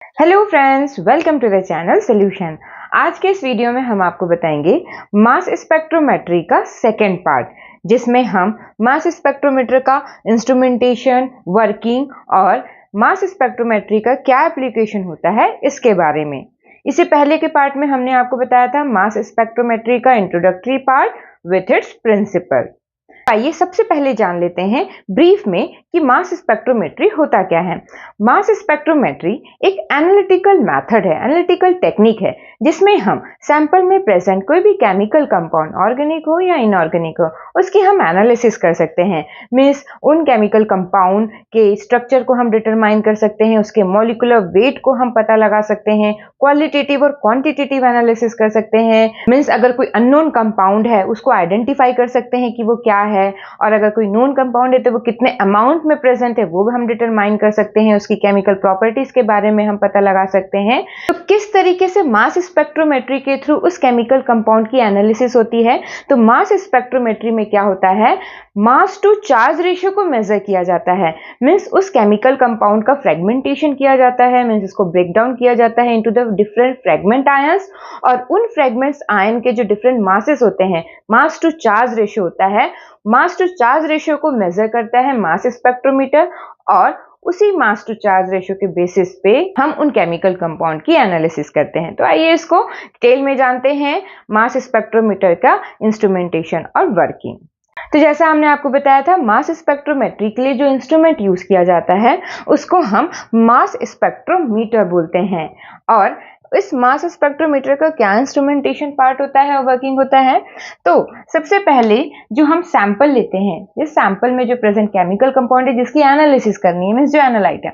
Hello friends, welcome to the channel solution. आज के इस वीडियो में हम आपको बताएंगे मास स्पेक्ट्रोमेट्री का सेकेंड पार्ट, जिसमें हम मास स्पेक्ट्रोमीटर का इंस्ट्रूमेंटेशन, वर्किंग और मास स्पेक्ट्रोमेट्री का क्या एप्लीकेशन होता है इसके बारे में। इससे पहले के पार्ट में हमने आपको बताया था मास स्पेक्ट्रोमेट्री का introductory part with its principle. आइए सबसे पहले जान लेते हैं ब्रीफ में कि मास स्पेक्ट्रोमेट्री होता क्या है। मास स्पेक्ट्रोमेट्री एक एनालिटिकल मेथड है, एनालिटिकल टेक्निक है, जिसमें हम सैंपल में प्रेजेंट कोई भी केमिकल कंपाउंड, ऑर्गेनिक हो या इनऑर्गेनिक हो, उसकी हम एनालिसिस कर सकते हैं। मीन्स उन केमिकल कंपाउंड के स्ट्रक्चर को हम डिटरमाइन कर सकते हैं, उसके मॉलिक्यूलर वेट को हम पता लगा सकते हैं, क्वालिटेटिव और क्वांटिटेटिव एनालिसिस कर सकते हैं। मीन्स अगर कोई अननोन कंपाउंड है उसको आइडेंटिफाई कर सकते हैं कि वो क्या है, और अगर कोई नोन कंपाउंड है तो वो कितने अमाउंट में प्रेजेंट है वो भी हम डिटरमाइन कर सकते हैं। उसकी केमिकल प्रॉपर्टीज के बारे में हम पता लगा सकते हैं। तो किस तरीके से मास स्पेक्ट्रोमेट्री के थ्रू उस केमिकल कंपाउंड की एनालिसिस होती है। तो मास स्पेक्ट्रोमेट्री में क्या होता है, मास टू चार्ज रेशियो को मेजर किया जाता है। मीन्स उस केमिकल कंपाउंड का फ्रेगमेंटेशन किया जाता है, मीन्स इसको ब्रेक डाउन किया जाता है into the different fragment ions, और उन फ्रेगमेंट्स आयन के जो डिफरेंट मासेस होते हैं, मास टू चार्ज रेशियो होता है। मास टू चार्ज रेशियो को मेजर करता है मास स्पेक्ट्रोमीटर, और उसी मास टू चार्ज रेशियो के बेसिस पे हम उन केमिकल कंपाउंड की एनालिसिस करते हैं। तो आइए इसको डिटेल में जानते हैं, मास स्पेक्ट्रोमीटर का इंस्ट्रूमेंटेशन और वर्किंग। तो जैसा हमने आपको बताया था, मास स्पेक्ट्रोमेट्री के लिए जो इंस्ट्रूमेंट यूज किया जाता है उसको हम मास स्पेक्ट्रोमीटर बोलते हैं। और इस मास स्पेक्ट्रोमीटर का क्या इंस्ट्रूमेंटेशन पार्ट होता है और वर्किंग होता है। तो सबसे पहले जो हम सैंपल लेते हैं, इस सैंपल में जो प्रेजेंट केमिकल कंपाउंड है जिसकी एनालिसिस करनी है, मीन्स जो एनालाइट है,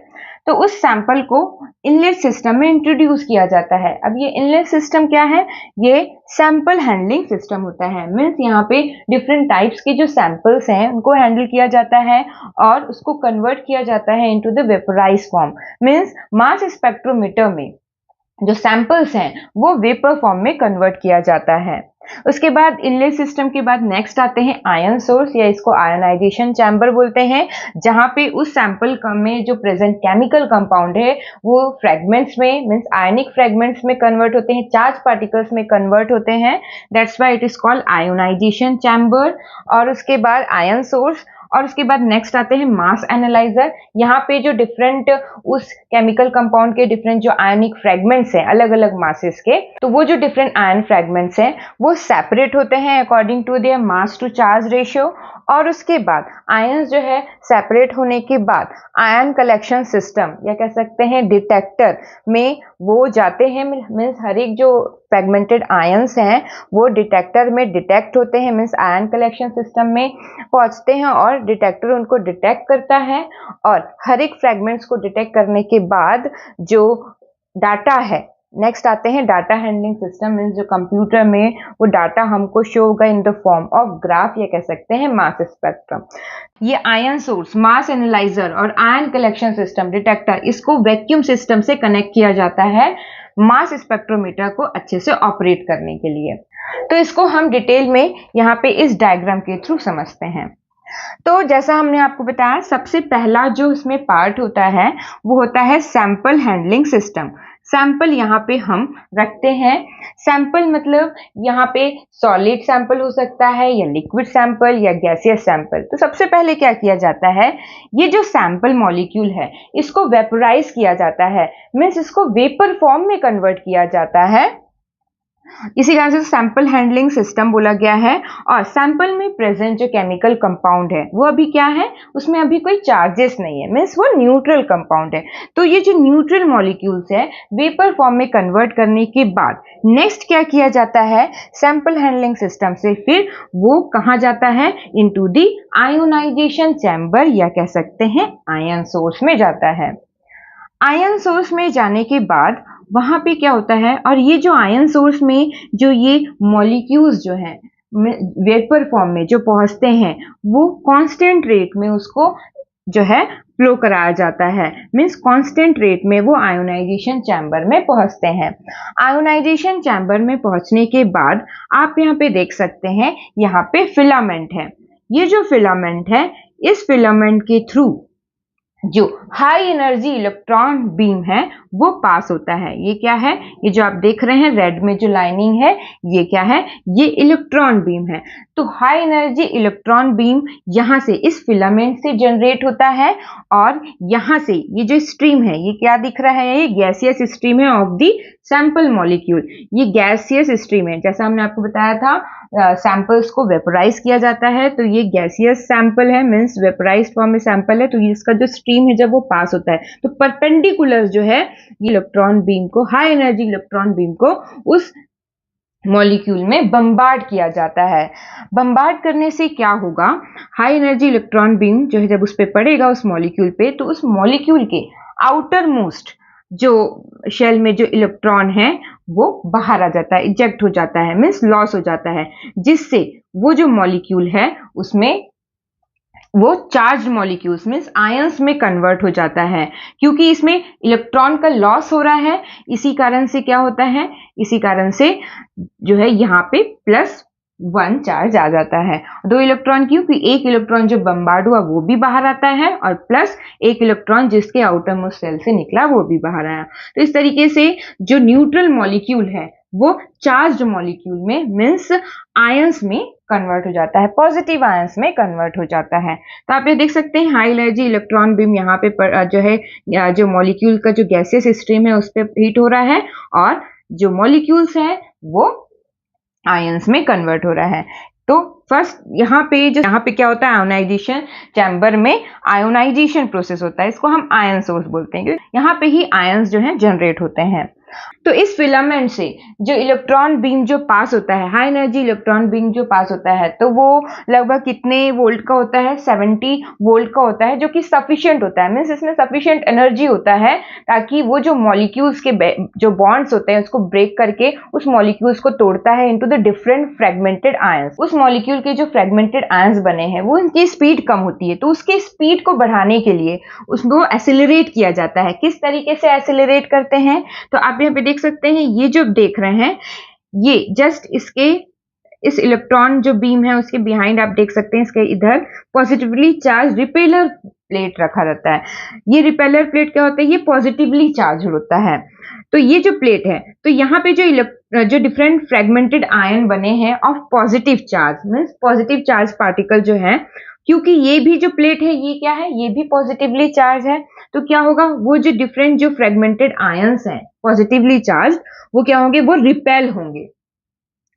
तो उस सैंपल को इनलेट सिस्टम में इंट्रोड्यूस किया जाता है। अब ये इनलेट सिस्टम क्या है, ये सैंपल हैंडलिंग सिस्टम होता है। मीन्स यहाँ पे डिफरेंट टाइप्स के जो सैंपल्स हैं उनको हैंडल किया जाता है और उसको कन्वर्ट किया जाता है into the vaporise form. Means mass spectrometer में जो सैंपल्स हैं वो वेपर फॉर्म में कन्वर्ट किया जाता है। उसके बाद इनलेट सिस्टम के बाद नेक्स्ट आते हैं आयन सोर्स, या इसको आयनाइजेशन चैम्बर बोलते हैं, जहां पे उस सैंपल में जो प्रेजेंट केमिकल कंपाउंड है वो फ्रेगमेंट्स में, मींस आयनिक फ्रेगमेंट्स में कन्वर्ट होते हैं, चार्ज पार्टिकल्स में कन्वर्ट होते हैं। That's why it is called ionisation chamber. और उसके बाद आयन सोर्स, और उसके बाद नेक्स्ट आते हैं मास एनालाइजर। यहाँ पे जो डिफरेंट उस केमिकल कंपाउंड के डिफरेंट जो आयनिक फ्रेगमेंट्स हैं अलग अलग मासेस के, तो वो जो डिफरेंट आयन फ्रेगमेंट्स हैं वो सेपरेट होते हैं according to their mass to charge ratio. और उसके बाद आयंस जो है सेपरेट होने के बाद आयन कलेक्शन सिस्टम, या कह सकते हैं डिटेक्टर में वो जाते हैं। मीन्स हर एक जो फ्रेगमेंटेड आयंस हैं वो डिटेक्टर में डिटेक्ट होते हैं, मीन्स आयन कलेक्शन सिस्टम में पहुंचते हैं और डिटेक्टर उनको डिटेक्ट करता है। और हर एक फ्रेगमेंट्स को डिटेक्ट करने के बाद जो डाटा है, नेक्स्ट आते हैं डाटा हैंडलिंग सिस्टम। मीन्स जो कंप्यूटर में वो डाटा हमको शो होगा in the form of graph, या कह सकते हैं मास स्पेक्ट्रम। ये आयन सोर्स, मास एनालाइजर और आयन कलेक्शन सिस्टम, डिटेक्टर, इसको वैक्यूम सिस्टम से कनेक्ट किया जाता है मास स्पेक्ट्रोमीटर को अच्छे से ऑपरेट करने के लिए। तो इसको हम डिटेल में यहाँ पे इस डायग्राम के थ्रू समझते हैं। तो जैसा हमने आपको बताया, सबसे पहला जो इसमें पार्ट होता है वो होता है सैंपल हैंडलिंग सिस्टम। सैंपल यहाँ पे हम रखते हैं। सैंपल मतलब यहाँ पे सॉलिड सैंपल हो सकता है, या लिक्विड सैंपल, या गैसियस सैंपल। तो सबसे पहले क्या किया जाता है, ये जो सैंपल मॉलिक्यूल है इसको वेपोराइज किया जाता है, मीन्स इसको वेपर फॉर्म में कन्वर्ट किया जाता है। इसी कारण से सैंपल हैंडलिंग सिस्टम बोला गया है। और सैंपल में प्रेजेंट जो केमिकल कंपाउंड है वो अभी क्या है, उसमें अभी कोई चार्जेस नहीं है, मीन्स वो न्यूट्रल कंपाउंड है। तो ये जो न्यूट्रल मॉलिक्यूल्स है वेपर फॉर्म में कन्वर्ट करने के बाद नेक्स्ट क्या किया जाता है, सैंपल हैंडलिंग सिस्टम से फिर वो कहाँ जाता है, इनटू द आयोनाइजेशन चैम्बर, या कह सकते हैं आयन सोर्स में जाता है। आयन सोर्स में जाने के बाद वहां पे क्या होता है, और ये जो आयन सोर्स में जो ये मॉलिक्यूल्स जो हैं वेपर फॉर्म में जो पहुंचते हैं वो कांस्टेंट रेट में उसको जो है फ्लो कराया जाता है। मीन्स कांस्टेंट रेट में वो आयोनाइजेशन चैम्बर में पहुंचते हैं। आयोनाइजेशन चैम्बर में पहुंचने के बाद आप यहाँ पे देख सकते हैं, यहाँ पे फिलामेंट है। ये जो फिलामेंट है, इस फिलामेंट के थ्रू जो हाई एनर्जी इलेक्ट्रॉन बीम है वो पास होता है। ये क्या है, ये जो आप देख रहे हैं रेड में जो लाइनिंग है, ये क्या है, ये इलेक्ट्रॉन बीम है। तो हाई एनर्जी इलेक्ट्रॉन बीम यहाँ से इस फिलामेंट से जनरेट होता है और यहाँ से ये जो स्ट्रीम है, ये क्या दिख रहा है, ये गैसियस स्ट्रीम है ऑफ दी सैंपल मॉलिक्यूल। ये गैसियस स्ट्रीम है, जैसा हमने आपको बताया था सैंपल्स को वेपोराइज किया जाता है, तो ये गैसियस सैंपल है, मींस वेपोराइज्ड फॉर्म में सैंपल है। तो इसका जो स्ट्रीम है जब वो पास होता है तो परपेंडिकुलर जो है ये इलेक्ट्रॉन बीम को, हाई एनर्जी इलेक्ट्रॉन बीम को उस मॉलिक्यूल में बम्बार्ड किया जाता है। बम्बार्ड करने से क्या होगा, हाई एनर्जी इलेक्ट्रॉन बीम जो है जब उस पर पड़ेगा उस मॉलिक्यूल पे, तो उस मॉलिक्यूल के आउटर मोस्ट जो शेल में जो इलेक्ट्रॉन है वो बाहर आ जाता है, इजेक्ट हो जाता है, मीन्स लॉस हो जाता है, जिससे वो जो मॉलिक्यूल है उसमें वो चार्ज मॉलिक्यूल्स मीन्स आयंस में कन्वर्ट हो जाता है। क्योंकि इसमें इलेक्ट्रॉन का लॉस हो रहा है, इसी कारण से क्या होता है, इसी कारण से जो है यहाँ पे +1 चार्ज आ जाता है। 2 इलेक्ट्रॉन क्योंकि एक इलेक्ट्रॉन जो बम्बार्ड हुआ वो भी बाहर आता है और प्लस एक इलेक्ट्रॉन जिसके आउटर मोस्ट शेल से निकला वो भी बाहर आया। तो इस तरीके से जो न्यूट्रल मॉलिक्यूल है वो चार्ज मॉलिक्यूल में मीन्स आयंस में कन्वर्ट हो जाता है, पॉजिटिव आयंस में कन्वर्ट हो जाता है। तो आप ये देख सकते हैं हाई एनर्जी इलेक्ट्रॉन बीम यहाँ पे जो है जो मॉलिक्यूल का जो गैसियस स्ट्रीम है उस पर हीट हो रहा है और जो मॉलिक्यूल्स हैं वो आयंस में कन्वर्ट हो रहा है। तो फर्स्ट यहाँ पे क्या होता है, आयोनाइजेशन चैम्बर में आयोनाइजेशन प्रोसेस होता है, इसको हम आयन सोर्स बोलते हैं क्योंकि यहाँ पे ही आयंस जो है जनरेट होते हैं। तो इस फिलामेंट से जो इलेक्ट्रॉन बीम जो पास होता है, हाई एनर्जी इलेक्ट्रॉन बीम जो पास होता है, तो वो लगभग कितने वोल्ट का होता है, 70 वोल्ट का होता है, जो कि सफिशिएंट होता है, मीन्स इसमें सफिशिएंट एनर्जी होता है ताकि वो जो मॉलिक्यूल्स के जो बॉन्ड्स होते हैं उसको ब्रेक करके उस मॉलिक्यूल्स को तोड़ता है into the different fragmented ions. उस मॉलिक्यूल के जो फ्रेगमेंटेड आयंस बने हैं वो उनकी स्पीड कम होती है, तो उसके स्पीड को बढ़ाने के लिए उसको एसिलरेट किया जाता है। किस तरीके से एसिलरेट करते हैं, तो आप यहाँ पे देख सकते हैं, ये जो देख रहे हैं ये जस्ट इस इलेक्ट्रॉन जो बीम है उसके बिहाइंड आप देख सकते हैं इसके इधर पॉजिटिवली चार्ज रिपेलर प्लेट रखा रहता है। ये रिपेलर प्लेट क्या होता है, ये पॉजिटिवली चार्ज होता है। तो ये जो प्लेट है, तो यहाँ पे जो डिफरेंट फ्रेगमेंटेड आयन बने हैं of positive charge means positive charge particle जो है, क्योंकि ये भी जो प्लेट है ये क्या है, ये भी पॉजिटिवली चार्ज है, तो क्या होगा, वो जो डिफरेंट जो फ्रेगमेंटेड आयंस हैं पॉजिटिवली चार्ज, वो क्या होंगे, वो रिपेल होंगे,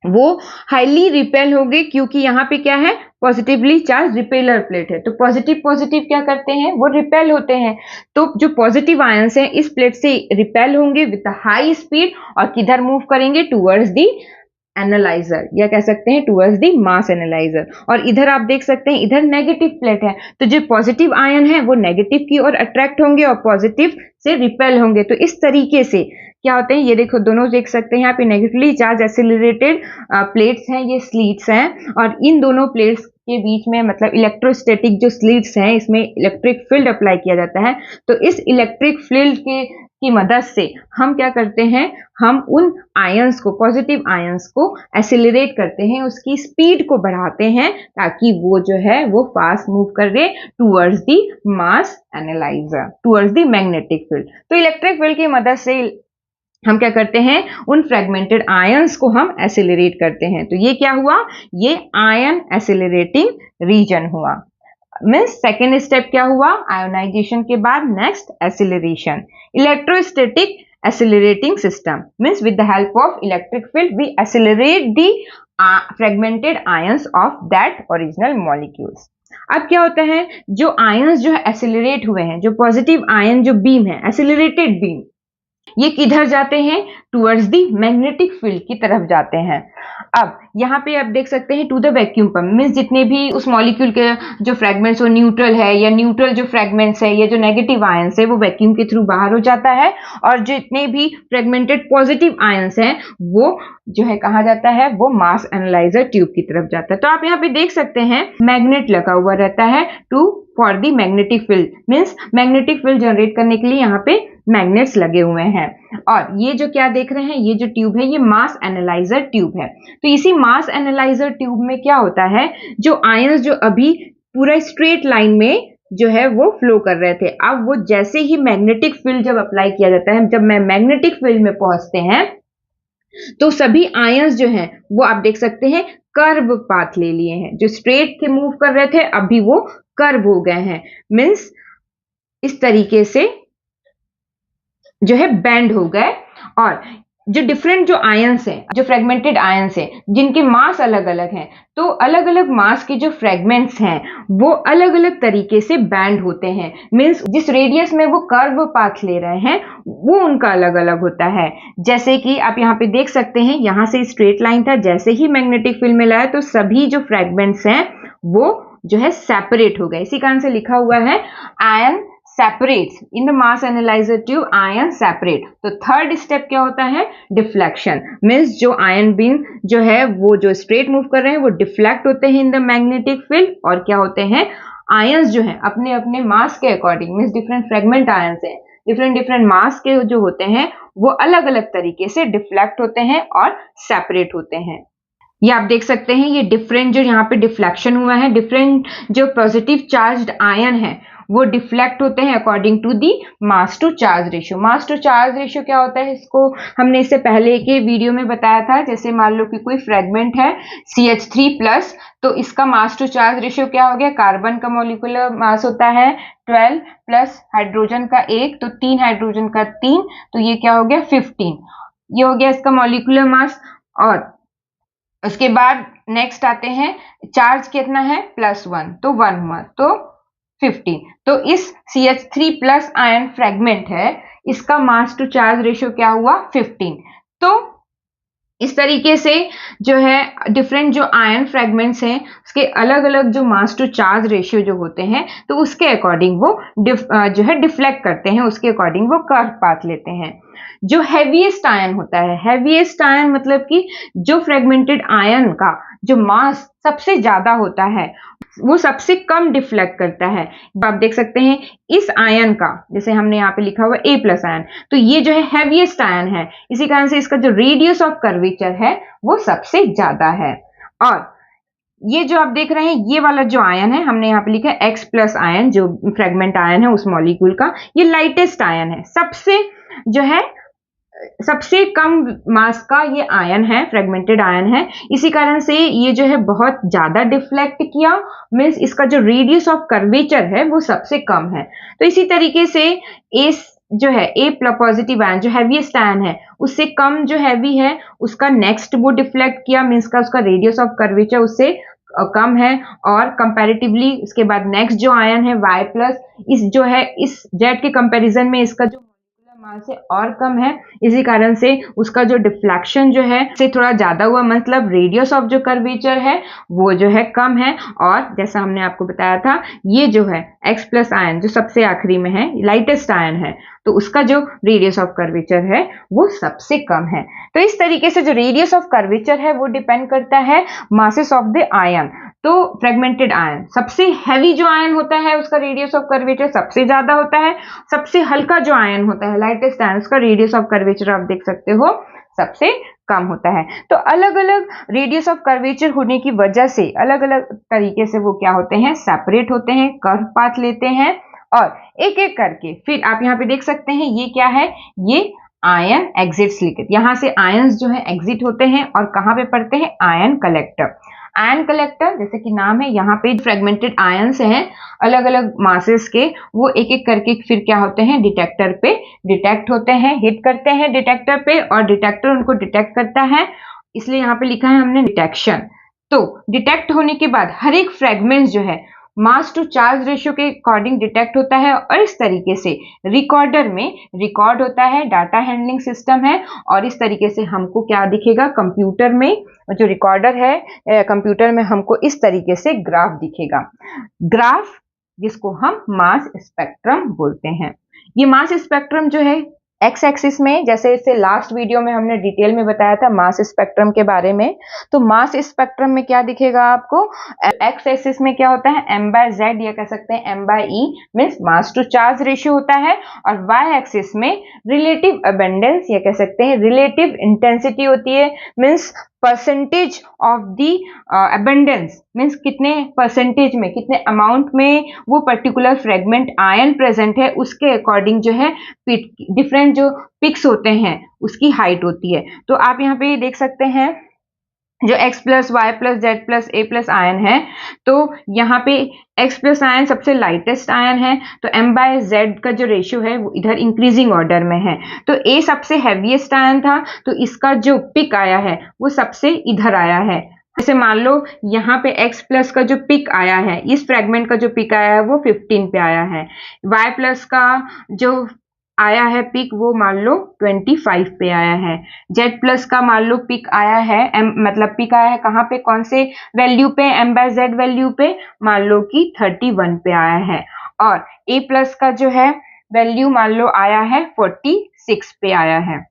वो हाईली रिपेल होंगे, क्योंकि यहाँ पे क्या है, पॉजिटिवली चार्ज रिपेलर प्लेट है। तो पॉजिटिव क्या करते हैं, वो रिपेल होते हैं। तो जो पॉजिटिव आयंस हैं इस प्लेट से रिपेल होंगे विद हाई स्पीड और किधर मूव करेंगे, टूवर्ड्स दी एनालाइजर, या कह सकते हैं टूवर्ड्स दी मास एनालाइजर। और इधर आप देख सकते हैं इधर नेगेटिव प्लेट है, तो जो पॉजिटिव आयन है वो नेगेटिव की ओर अट्रैक्ट होंगे और पॉजिटिव से रिपेल होंगे। तो इस तरीके से क्या होते हैं, ये देखो दोनों देख सकते हैं यहाँ पे नेगेटिवली चार्ज एसिलरेटेड प्लेट्स हैं, ये स्लीट्स हैं, और इन दोनों प्लेट्स के बीच में मतलब इलेक्ट्रोस्टैटिक जो स्लीट्स हैं इसमें इलेक्ट्रिक फील्ड अप्लाई किया जाता है। तो इस इलेक्ट्रिक फील्ड की मदद से हम क्या करते हैं, हम उन आयंस को, पॉजिटिव आयंस को एसिलरेट करते हैं, उसकी स्पीड को बढ़ाते हैं ताकि वो जो है वो फास्ट मूव करे towards the mass analyser, towards the magnetic field. तो इलेक्ट्रिक फील्ड की मदद से हम क्या करते हैं, उन फ्रेगमेंटेड आयंस को हम एसिलरेट करते हैं। तो ये क्या हुआ, ये आयन एसिलरेटिंग रीजन हुआ। मीन्स सेकेंड स्टेप क्या हुआ, आयोनाइजेशन के बाद next acceleration. Electrostatic accelerating system means with the help of electric field we accelerate the fragmented ions of that original molecules. अब क्या होता है, जो आयंस जो है एक्सिलरेट हुए हैं, जो पॉजिटिव आयन जो बीम है, एक्सिलरेटेड बीम, ये किधर जाते हैं, टूवर्ड्स दी मैग्नेटिक फील्ड की तरफ जाते हैं। अब यहाँ पे आप देख सकते हैं to the vacuum pump means जितने भी उस मॉलिक्यूल के जो फ्रेगमेंट्स, वो न्यूट्रल है या न्यूट्रल जो फ्रेगमेंट्स है या जो नेगेटिव आयंस है वो वैक्यूम के थ्रू बाहर हो जाता है, और जितने भी फ्रेगमेंटेड पॉजिटिव आयंस हैं वो जो है कहा जाता है, वो मास एनालाइजर ट्यूब की तरफ जाता है। तो आप यहाँ पे देख सकते हैं मैग्नेट लगा हुआ रहता है for the magnetic field means magnetic field generate करने के लिए यहाँ पे मैग्नेट्स लगे हुए हैं। और ये जो क्या देख रहे हैं, ये जो ट्यूब है ये मास एनालाइजर ट्यूब है। तो इसी मास एनालाइजर ट्यूब में क्या होता है, जो आयंस जो अभी पूरा स्ट्रेट लाइन में जो है वो फ्लो कर रहे थे। अब वो जैसे ही मैग्नेटिक फील्ड जब अप्लाई किया जाता है, जब मैग्नेटिक फील्ड में पहुंचते हैं, तो सभी आयंस जो हैं वो आप देख सकते हैं कर्व पाथ ले लिए हैं। जो स्ट्रेट थे मूव कर रहे थे, अभी वो कर्व हो गए हैं, मीन्स इस तरीके से जो है बेंड हो गए। और जो डिफरेंट जो आयंस हैं, जो फ्रेगमेंटेड आयंस हैं, जिनके मास अलग अलग हैं, तो अलग अलग मास के जो फ्रेगमेंट्स हैं वो अलग अलग तरीके से बैंड होते हैं। मींस जिस रेडियस में वो कर्व पाथ ले रहे हैं वो उनका अलग अलग होता है। जैसे कि आप यहाँ पे देख सकते हैं, यहाँ से स्ट्रेट लाइन था, जैसे ही मैग्नेटिक फील्ड में लाया तो सभी जो फ्रेगमेंट्स हैं वो जो है सेपरेट हो गए। इसी कारण से लिखा हुआ है ion separates in the mass analyzer tube, ion separate। तो थर्ड स्टेप क्या होता है? डिफ्लेक्शन। मीन्स जो आयन बीम जो है वो जो स्ट्रेट मूव कर रहे हैं वो डिफ्लेक्ट होते हैं इन द मैग्नेटिक फील्ड, और क्या होते हैं, आयंस जो है अपने अपने मास के according, means different fragment ions हैं, डिफरेंट डिफरेंट मास के जो होते हैं वो अलग अलग तरीके से डिफ्लेक्ट होते हैं और सेपरेट होते हैं। ये आप देख सकते हैं, ये डिफरेंट जो यहाँ पे डिफ्लेक्शन हुआ है, डिफरेंट जो पॉजिटिव चार्ज्ड आयन है वो डिफ्लेक्ट होते हैं according to the mass to charge ratio. Mass to charge ratio क्या होता है, इसको हमने इससे पहले के वीडियो में बताया था। जैसे मान लो कि कोई फ्रेगमेंट है CH3+, तो इसका मास टू चार्ज रेशियो क्या हो गया, कार्बन का मॉलिक्यूलर मास होता है 12 प्लस हाइड्रोजन का 1, तो 3 हाइड्रोजन का 3, तो ये क्या हो गया 15। ये हो गया इसका मॉलिक्यूलर मास। और उसके बाद नेक्स्ट आते हैं, चार्ज कितना है +1, तो 1 हुआ, तो 15। तो इस CH3+ आयन फ्रेगमेंट है, इसका मास टू चार्ज रेशियो क्या हुआ 15। तो इस तरीके से जो है डिफरेंट जो आयन फ्रेगमेंट्स हैं उसके अलग अलग जो मास टू चार्ज रेशियो जो होते हैं, तो उसके अकॉर्डिंग वो जो है डिफ्लेक्ट करते हैं, उसके अकॉर्डिंग वो कर्व पाथ लेते हैं। जो हैवीएस्ट आयन होता है, हैवीएस्ट आयन मतलब कि जो फ्रेगमेंटेड आयन का जो मास सबसे ज्यादा होता है वो सबसे कम डिफ्लेक्ट करता है। आप देख सकते हैं इस आयन का, जैसे हमने यहाँ पे लिखा हुआ A+ आयन, तो ये जो है हैवीएस्ट आयन है, इसी कारण से इसका जो रेडियस ऑफ कर्वेचर है वो सबसे ज्यादा है। और ये जो आप देख रहे हैं ये वाला जो आयन है, हमने यहाँ पे लिखा है X+ आयन, जो फ्रेगमेंट आयन है उस मॉलिक्यूल का, ये लाइटेस्ट आयन है, सबसे जो है सबसे कम मास का ये आयन है, फ्रेगमेंटेड आयन है। इसी कारण से ये जो है बहुत ज्यादा डिफ्लेक्ट किया, मीन्स इसका जो रेडियस ऑफ कर्वेचर है वो सबसे कम है। तो इसी तरीके से जो है A+ पॉजिटिव आयन जो हैवीएस्ट आयन है उससे कम जो हैवी है उसका नेक्स्ट वो डिफ्लेक्ट किया, मीन्स का उसका रेडियस ऑफ कर्वेचर उससे कम है। और कंपैरेटिवली उसके बाद नेक्स्ट जो आयन है Y+, इस जो है इस Z के कंपैरिजन में इसका जो मास से और कम है, इसी कारण से उसका जो डिफ्लेक्शन जो है से थोड़ा ज्यादा हुआ, मतलब रेडियस ऑफ जो कर्वेचर है वो जो है कम है। और जैसा हमने आपको बताया था ये जो है X+ आयन जो सबसे आखिरी में है, लाइटेस्ट आयन है, तो उसका जो रेडियस ऑफ कर्वेचर है वो सबसे कम है। तो इस तरीके से जो रेडियस ऑफ कर्वेचर है वो डिपेंड करता है मासेस ऑफ द आयन। तो फ्रेगमेंटेड आयन सबसे हैवी जो आयन होता है उसका रेडियस ऑफ कर्वेचर सबसे ज्यादा होता है, सबसे हल्का जो आयन होता है लाइटेस्ट आयन, उसका रेडियस ऑफ कर्वेचर आप देख सकते हो सबसे कम होता है। तो अलग अलग रेडियस ऑफ कर्वेचर होने की वजह से अलग अलग तरीके से वो क्या होते हैं, सेपरेट होते हैं, कर्व पाथ लेते हैं। और एक एक करके फिर आप यहाँ पे देख सकते हैं ये क्या है, ये आयन एग्जिट्स लिखित, यहाँ से आयंस जो है एग्जिट होते हैं और कहाँ पे पड़ते हैं, आयन कलेक्टर। आयन कलेक्टर जैसे कि नाम है, यहाँ पे फ्रेगमेंटेड आयंस हैं अलग अलग मासेस के, वो एक एक करके फिर क्या होते हैं, डिटेक्टर पे डिटेक्ट होते हैं, हिट करते हैं डिटेक्टर पे और डिटेक्टर उनको डिटेक्ट करता है, इसलिए यहाँ पे लिखा है हमने डिटेक्शन। तो डिटेक्ट होने के बाद हर एक फ्रेगमेंट जो है मास टू चार्ज रेशियो के अकॉर्डिंग डिटेक्ट होता है और इस तरीके से रिकॉर्डर में रिकॉर्ड होता है, डाटा हैंडलिंग सिस्टम है। और इस तरीके से हमको क्या दिखेगा, कंप्यूटर में जो रिकॉर्डर है कंप्यूटर में हमको इस तरीके से ग्राफ दिखेगा, ग्राफ जिसको हम मास स्पेक्ट्रम बोलते हैं। ये मास स्पेक्ट्रम जो है एक्स एक्सिस में, जैसे इससे लास्ट वीडियो में हमने डिटेल में बताया था मास स्पेक्ट्रम के बारे में, तो मास स्पेक्ट्रम में क्या दिखेगा आपको, एक्स एक्सिस में क्या होता है m/z, या कह सकते हैं m/e, means mass to charge ratio होता है। और वाई एक्सिस में रिलेटिव अबेंडेंस या कह सकते हैं रिलेटिव इंटेंसिटी होती है, means percentage of the abundance, means कितने परसेंटेज में, कितने अमाउंट में वो पर्टिकुलर फ्रेगमेंट आयन प्रेजेंट है, उसके अकॉर्डिंग जो है डिफरेंट जो पिक्स होते हैं उसकी हाइट होती है। तो आप यहाँ पे देख सकते हैं जो x plus Y plus Z plus A plus ion है, तो यहाँ पे x प्लस आयन सबसे लाइटेस्ट आयन है, तो m बाय जेड का जो रेशियो है वो इधर इंक्रीजिंग ऑर्डर में है। तो a सबसे हैवीएस्ट आयन था, तो इसका जो पिक आया है वो सबसे इधर आया है। जैसे मान लो यहाँ पे x प्लस का जो पिक आया है, इस फ्रेगमेंट का जो पिक आया है वो 15 पे आया है। y प्लस का जो आया है पिक वो मान लो 25 पे आया है। Z प्लस का मान लो पिक आया है, मतलब पिक आया है कहाँ पे, कौन से वैल्यू पे, m बाय जेड वैल्यू पे, मान लो कि 31 पे आया है। और A प्लस का जो है वैल्यू मान लो आया है 46 पे आया है।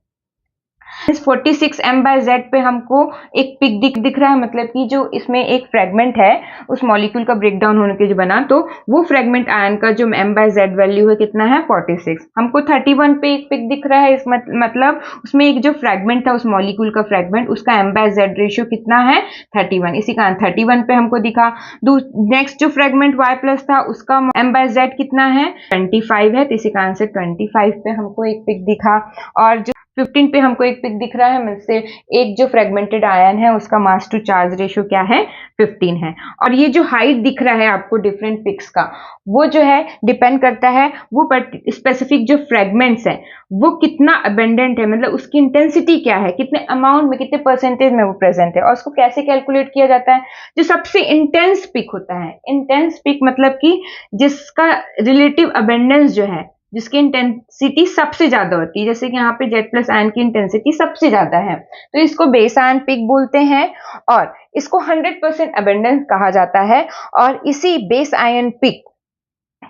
इस 46 m बाय जेड पे हमको एक पिक दिख रहा है, मतलब कि जो इसमें एक फ्रेगमेंट है उस मॉलिक्यूल का ब्रेकडाउन होने के जो बना, तो वो फ्रेगमेंट आयन का जो m बाय जेड वैल्यू है कितना है 46। हमको 31 पे एक पिक दिख रहा है, इस मतलब उसमें एक जो फ्रेगमेंट था उस मॉलिक्यूल का फ्रेगमेंट, उसका m बाय जेड रेशियो कितना है 31, इसी कारण 31 पे हमको दिखा। नेक्स्ट जो फ्रेगमेंट y प्लस था उसका m बाय जेड कितना है 25 है, तो इसी कारण से 25 पे हमको एक पिक दिखा। और जो 15 पे हमको एक पिक दिख रहा है, मिलसे एक जो फ्रेगमेंटेड आयन है उसका मास टू चार्ज रेशियो क्या है 15 है। और ये जो हाइट दिख रहा है आपको डिफरेंट पिक्स का, वो जो है डिपेंड करता है वो स्पेसिफिक जो फ्रेगमेंट्स है वो कितना अबेंडेंट है, मतलब उसकी इंटेंसिटी क्या है, कितने अमाउंट में, कितने परसेंटेज में वो प्रेजेंट है। और उसको कैसे कैलकुलेट किया जाता है, जो सबसे इंटेंस पिक होता है, इंटेंस पिक मतलब कि जिसका रिलेटिव अबेंडेंस जो है, जिसकी इंटेंसिटी सबसे ज्यादा होती है, जैसे कि यहाँ पे जेड प्लस आयन की इंटेंसिटी सबसे ज्यादा है, तो इसको बेस आयन पिक बोलते हैं और इसको 100% अबेंडेंस कहा जाता है। और इसी बेस आयन पिक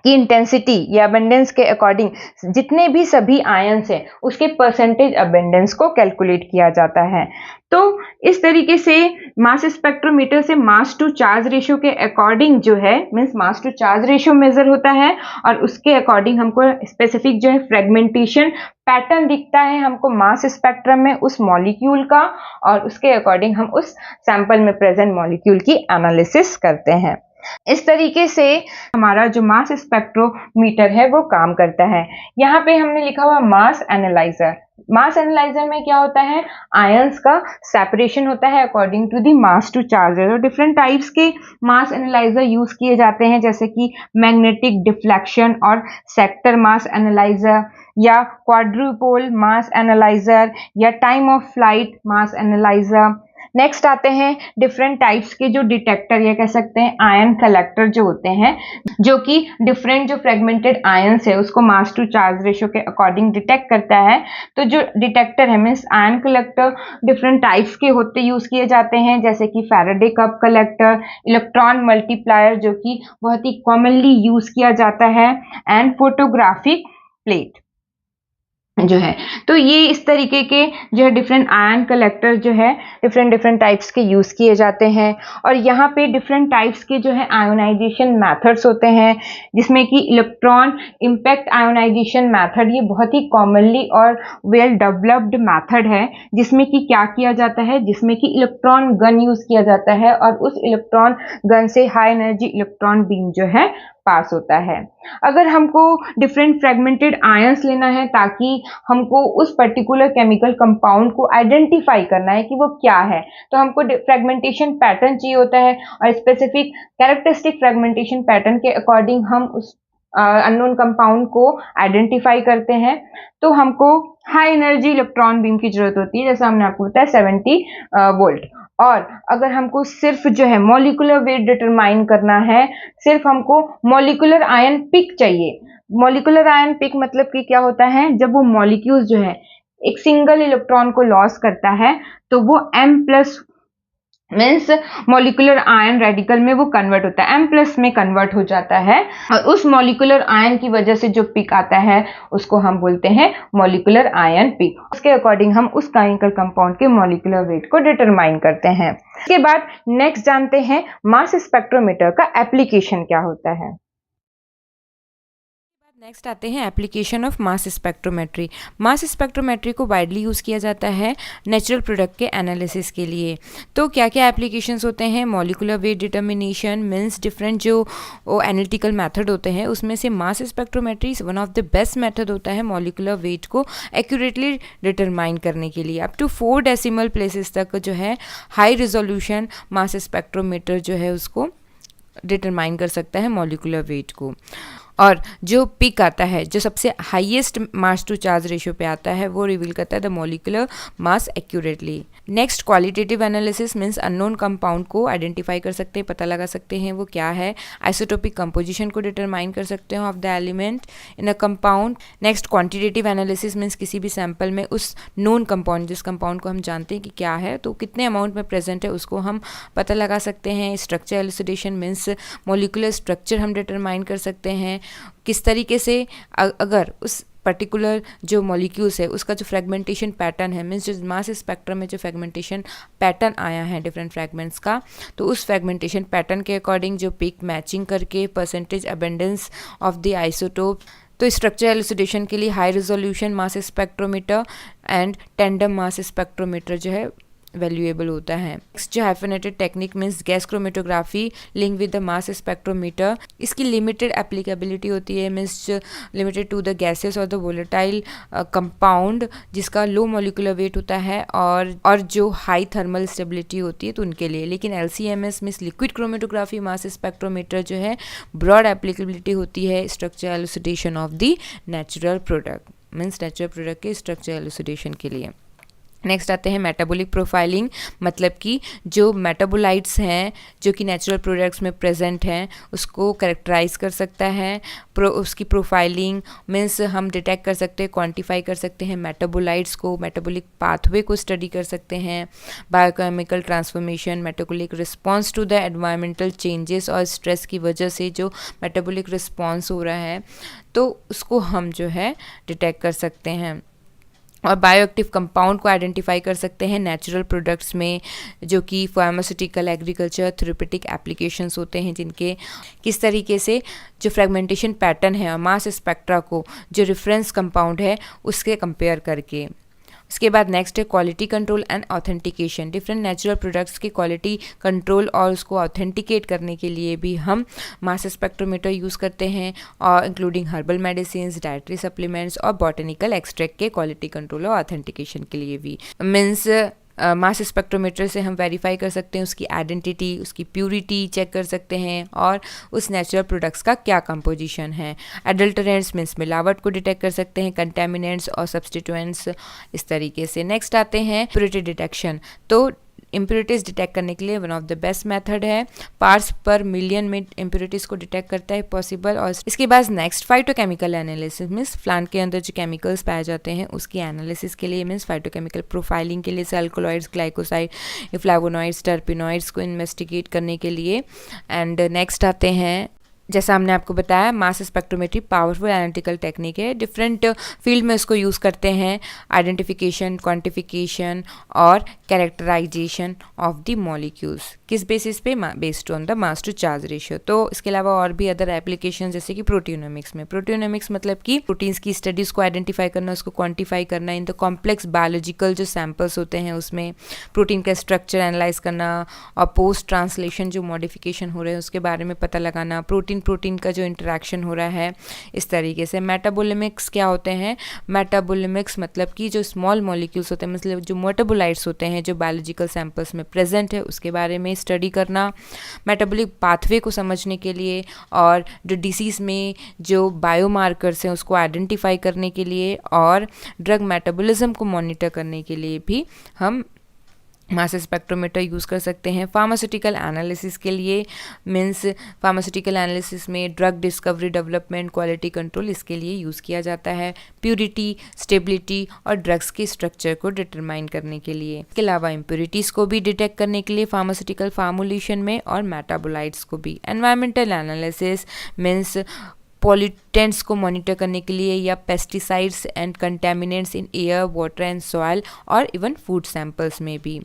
की इंटेंसिटी या अबेंडेंस के अकॉर्डिंग जितने भी सभी आयंस हैं उसके परसेंटेज अबेंडेंस को कैलकुलेट किया जाता है। तो इस तरीके से मास स्पेक्ट्रोमीटर से मास टू चार्ज रेशियो के अकॉर्डिंग जो है, means mass to charge ratio measure होता है और उसके अकॉर्डिंग हमको स्पेसिफिक जो है फ्रेगमेंटेशन पैटर्न दिखता है हमको मास स्पेक्ट्रम में उस मॉलिक्यूल का, और उसके अकॉर्डिंग हम उस सैंपल में प्रेजेंट मॉलिक्यूल की एनालिसिस करते हैं। इस तरीके से हमारा जो मास स्पेक्ट्रोमीटर है वो काम करता है। यहाँ पे हमने लिखा हुआ मास एनालाइजर। मास एनालाइजर में क्या होता है, आयंस का सेपरेशन होता है according to the mass to charge. तो डिफरेंट टाइप्स के मास एनालाइजर यूज किए जाते हैं, जैसे कि मैग्नेटिक डिफ्लेक्शन और सेक्टर मास एनालाइजर, या क्वाड्रुपोल मास एनालाइजर, या time of flight mass analyser. Next आते हैं डिफरेंट टाइप्स के जो डिटेक्टर या कह सकते हैं आयन कलेक्टर जो होते हैं, जो कि डिफरेंट जो फ्रेगमेंटेड आयंस है उसको मास टू चार्ज रेशियो के अकॉर्डिंग डिटेक्ट करता है। तो जो डिटेक्टर है means ion collector different types के होते यूज किए जाते हैं, जैसे कि Faraday cup collector, electron multiplier जो कि बहुत ही कॉमनली यूज किया जाता है, एंड फोटोग्राफिक प्लेट जो है। तो ये इस तरीके के जो है डिफरेंट आयन कलेक्टर जो है डिफरेंट टाइप्स के यूज किए जाते हैं। और यहाँ पे डिफरेंट टाइप्स के जो है आयोनाइजेशन मेथड्स होते हैं, जिसमें कि इलेक्ट्रॉन इम्पैक्ट आयोनाइजेशन मेथड ये बहुत ही कॉमनली और वेल डेवलप्ड मेथड है, जिसमें कि क्या किया जाता है, जिसमें कि इलेक्ट्रॉन गन यूज किया जाता है और उस इलेक्ट्रॉन गन से हाई एनर्जी इलेक्ट्रॉन बीम जो है पास होता है। अगर हमको डिफरेंट फ्रेगमेंटेड आयंस लेना है ताकि हमको उस पर्टिकुलर केमिकल कंपाउंड को आइडेंटिफाई करना है कि वो क्या है, तो हमको फ्रेगमेंटेशन पैटर्न चाहिए होता है और स्पेसिफिक कैरेक्टरिस्टिक फ्रेगमेंटेशन पैटर्न के अकॉर्डिंग हम उस अननोन कंपाउंड को आइडेंटिफाई करते हैं। तो हमको हाई एनर्जी इलेक्ट्रॉन बीम की जरूरत होती है, जैसा हमने आपको बताया 70 वोल्ट। और अगर हमको सिर्फ जो है मॉलिक्यूलर वेट डिटरमाइन करना है, सिर्फ हमको मॉलिक्यूलर आयन पिक चाहिए। मॉलिक्यूलर आयन पिक मतलब कि क्या होता है, जब वो मॉलिक्यूल जो है एक सिंगल इलेक्ट्रॉन को लॉस करता है तो वो M plus means molecular ion radical में वो कन्वर्ट होता है, M प्लस में कन्वर्ट हो जाता है, और उस मॉलिक्यूलर आयन की वजह से जो पिक आता है उसको हम बोलते हैं मॉलिक्यूलर आयन पिक। उसके अकॉर्डिंग हम उस केमिकल कंपाउंड के मॉलिक्यूलर वेट को डिटरमाइन करते हैं। इसके बाद नेक्स्ट जानते हैं मास स्पेक्ट्रोमीटर का एप्लीकेशन क्या होता है। नेक्स्ट आते हैं application of mass spectrometry. Mass spectrometry को वाइडली यूज़ किया जाता है नेचुरल प्रोडक्ट के एनालिसिस के लिए। तो क्या क्या एप्लीकेशंस होते हैं? Molecular weight determination means different जो एनालिटिकल मेथड होते हैं उसमें से mass spectrometry one of the best method होता है मॉलिक्यूलर वेट को एक्यूरेटली डिटरमाइन करने के लिए। अप टू 4 डेसिमल प्लेसेस तक जो है हाई रिजोल्यूशन मास स्पेक्ट्रोमीटर जो है उसको डिटरमाइन कर सकता है मॉलिक्यूलर वेट को। और जो पिक आता है, जो सबसे highest mass to charge ratio पे आता है, वो रिवील करता है the molecular mass accurately. Next qualitative analysis means unknown compound को आइडेंटिफाई कर सकते हैं, पता लगा सकते हैं वो क्या है। आइसोटोपिक कंपोजिशन को डिटरमाइन कर सकते हैं of the element in a compound. Next quantitative analysis means किसी भी सैंपल में उस नोन कंपाउंड, जिस कंपाउंड को हम जानते हैं कि क्या है, तो कितने अमाउंट में प्रेजेंट है उसको हम पता लगा सकते हैं। स्ट्रक्चर एलुसिडेशन मीन्स मॉलिक्यूलर स्ट्रक्चर हम डिटरमाइन कर सकते हैं, किस तरीके से अगर उस पर्टिकुलर जो मॉलिक्यूल्स है उसका जो फ्रेगमेंटेशन पैटर्न है, मीन्स जो मास स्पेक्ट्रम में जो फ्रेगमेंटेशन पैटर्न आया है डिफरेंट फ्रेगमेंट्स का, तो उस फ्रेगमेंटेशन पैटर्न के अकॉर्डिंग जो पिक मैचिंग करके percentage abundance of the isotope. तो स्ट्रक्चर एलुसिडेशन के लिए high resolution mass spectrometer and tandem mass spectrometer जो है वैल्यूएबल होता है। नेक्स्ट जो hyphenated technique means gas chromatography link with the mass spectrometer. इसकी लिमिटेड एप्लीकेबिलिटी होती है, means limited to the gases और द वोलेटाइल कंपाउंड जिसका लो मॉलिक्यूलर वेट होता है और जो हाई थर्मल स्टेबिलिटी होती है तो उनके लिए। लेकिन LCMS means liquid chromatography mass spectrometer जो है ब्रॉड एप्लीकेबिलिटी होती है structure elucidation of the natural product, means natural product के स्ट्रक्चर एलुसिडेशन के लिए। नेक्स्ट आते हैं मेटाबॉलिक प्रोफाइलिंग, मतलब कि जो मेटाबोलाइट्स हैं जो कि नेचुरल प्रोडक्ट्स में प्रेजेंट हैं उसको कैरेक्टराइज कर सकता है। उसकी प्रोफाइलिंग मीन्स हम डिटेक्ट कर सकते हैं, क्वांटिफाई कर सकते हैं मेटाबोलाइट्स को, मेटाबॉलिक पाथवे को स्टडी कर सकते हैं, biochemical transformation, metabolic response to the environmental changes और स्ट्रेस की वजह से जो मेटाबॉलिक रिस्पॉन्स हो रहा है तो उसको हम जो है डिटेक्ट कर सकते हैं। और बायोएक्टिव कंपाउंड को आइडेंटिफाई कर सकते हैं नेचुरल प्रोडक्ट्स में जो कि फार्मास्यूटिकल, एग्रीकल्चर, थेरेप्यूटिक एप्लीकेशंस होते हैं, जिनके किस तरीके से जो फ्रेगमेंटेशन पैटर्न है और मास स्पेक्ट्रा को जो रेफरेंस कंपाउंड है उसके कंपेयर करके। इसके बाद नेक्स्ट है quality control and authentication. Different natural products की क्वालिटी कंट्रोल और उसको ऑथेंटिकेट करने के लिए भी हम मास स्पेक्ट्रोमीटर यूज़ करते हैं, और including herbal medicine, dietary supplements और बॉटनिकल एक्सट्रैक्ट के क्वालिटी कंट्रोल और ऑथेंटिकेशन के लिए भी। मीन्स मास स्पेक्ट्रोमीटर से हम वेरीफाई कर सकते हैं उसकी आइडेंटिटी, उसकी प्यूरिटी चेक कर सकते हैं और उस नेचुरल प्रोडक्ट्स का क्या कंपोजिशन है। एडल्टरेंट्स मीन्स मिलावट को डिटेक्ट कर सकते हैं, कंटेमिनेंट्स और सब्सटीट्यूएंट्स, इस तरीके से। नेक्स्ट आते हैं प्योरिटी डिटेक्शन। तो इम्प्योरिटीज़ डिटेक्ट करने के लिए one of the best method है, पार्ट्स पर मिलियन में इम्प्योरिटीज़ को डिटेक्ट करता है पॉसिबल। और इसके बाद next phytochemical analysis means plant के अंदर जो केमिकल्स पाए जाते हैं उसकी एनालिसिस के लिए, मीन्स फाइटोकेमिकल प्रोफाइलिंग के लिए, अल्कलॉइड्स, ग्लाइकोसाइड, फ्लावोनॉइड्स, टर्पिनॉइड्स को इन्वेस्टिगेट करने के लिए। एंड नेक्स्ट आते हैं, जैसा हमने आपको बताया, mass spectrometry powerful analytical technique है, डिफरेंट फील्ड में इसको यूज़ करते हैं, आइडेंटिफिकेशन, क्वांटिफिकेशन और कैरेक्टराइजेशन ऑफ द मॉलिक्यूल्स। किस बेसिस पे? Based on the mass to charge ratio. तो इसके अलावा और भी अदर एप्लीकेशन जैसे कि प्रोटियोनोमिक्स में। प्रोटियोनोमिक्स मतलब कि प्रोटीन्स की स्टडीज़ को आइडेंटिफाई करना, उसको क्वान्टिफाई करना, इन द कॉम्प्लेक्स बायोलॉजिकल जो सैम्पल्स होते हैं उसमें प्रोटीन का स्ट्रक्चर एनालाइज करना और पोस्ट ट्रांसलेशन जो मॉडिफिकेशन हो रहे हैं उसके बारे में पता लगाना, प्रोटीन का जो इंटरेक्शन हो रहा है, इस तरीके से। मेटाबोलिमिक्स क्या होते हैं? मेटाबोलिमिक्स मतलब कि जो स्मॉल मॉलिक्यूल्स होते हैं, मतलब जो मेटाबोलाइट्स होते हैं जो बायोलॉजिकल सैंपल्स में प्रेजेंट है उसके बारे में स्टडी करना, मेटाबॉलिक पाथवे को समझने के लिए, और जो डिसीज़ में जो बायोमार्कर्स हैं उसको आइडेंटिफाई करने के लिए, और ड्रग मेटाबॉलिज्म को मॉनिटर करने के लिए भी हम मास स्पेक्ट्रोमीटर यूज़ कर सकते हैं। फार्मास्यूटिकल एनालिसिस के लिए, मीन्स फार्मास्यूटिकल एनालिसिस में drug discovery, development, quality control इसके लिए यूज़ किया जाता है, प्यूरिटी, स्टेबिलिटी और ड्रग्स के स्ट्रक्चर को डिटरमाइन करने के लिए। इसके अलावा इम्प्योरिटीज़ को भी डिटेक्ट करने के लिए फार्मास्यूटिकल फार्मुलेशन में, और मेटाबोलाइट्स को भी। एनवायरमेंटल एनालिसिस मीन्स पॉल्यूटेंट्स को मॉनिटर करने के लिए, या pesticides and contaminants in air, water and soil और इवन फूड सैंपल्स में भी।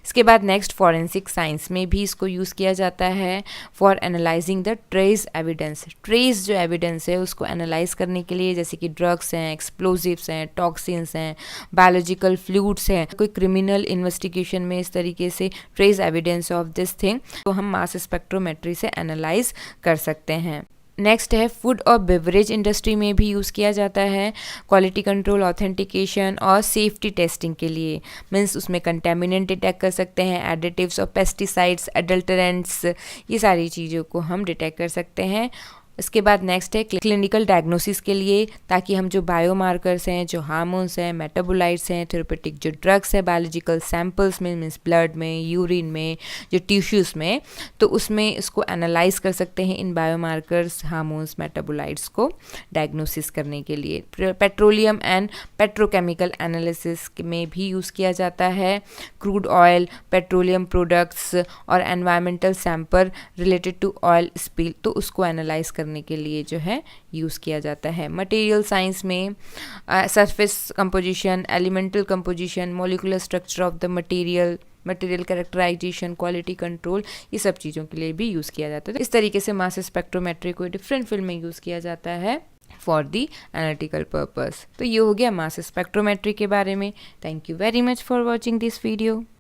इसके बाद नेक्स्ट फॉरेंसिक साइंस में भी इसको यूज़ किया जाता है for analysing the trace evidence. Trace जो एविडेंस है उसको एनालाइज करने के लिए, जैसे कि ड्रग्स हैं, एक्सप्लोजिव्स हैं, टॉक्सिन्स हैं, बायोलॉजिकल फ्लूइड्स हैं, कोई क्रिमिनल इन्वेस्टिगेशन में इस तरीके से trace evidence of this thing तो हम मास स्पेक्ट्रोमेट्री से एनालाइज कर सकते हैं। नेक्स्ट है फूड और बेवरेज इंडस्ट्री में भी यूज़ किया जाता है क्वालिटी कंट्रोल, ऑथेंटिकेशन और सेफ्टी टेस्टिंग के लिए। मीन्स उसमें कंटेमिनेंट डिटेक्ट कर सकते हैं, एडिटिव्स और पेस्टिसाइड्स, एडल्टरेंट्स, ये सारी चीज़ों को हम डिटेक्ट कर सकते हैं। इसके बाद नेक्स्ट है क्लिनिकल डायग्नोसिस के लिए, ताकि हम जो बायोमार्कर्स हैं, जो हार्मोन्स हैं, मेटाबोलाइट्स हैं, थेरेपेटिक जो ड्रग्स है, बायोलॉजिकल सैंपल्स में मीन्स ब्लड में, यूरिन में, जो टिश्यूज़ में, तो उसमें इसको एनालाइज कर सकते हैं इन बायोमार्कर्स, हार्मोन्स, मेटाबोलाइट्स को डायग्नोसिस करने के लिए। पेट्रोलियम एंड पेट्रोकेमिकल एनालिसिस में भी यूज़ किया जाता है। क्रूड ऑयल, पेट्रोलियम प्रोडक्ट्स और environmental sample related to oil spill, तो उसको एनालाइज करने के लिए जो है यूज़ किया जाता है। मटेरियल साइंस में surface composition, elemental composition, molecular structure of the material, material characterisation, quality control, ये सब चीज़ों के लिए भी यूज़ किया जाता है। तो इस तरीके से मास स्पेक्ट्रोमेट्री को डिफरेंट फील्ड में यूज़ किया जाता है फॉर दी एनालिटिकल पर्पस। तो ये हो गया मास स्पेक्ट्रोमेट्री के बारे में। Thank you very much for watching this video.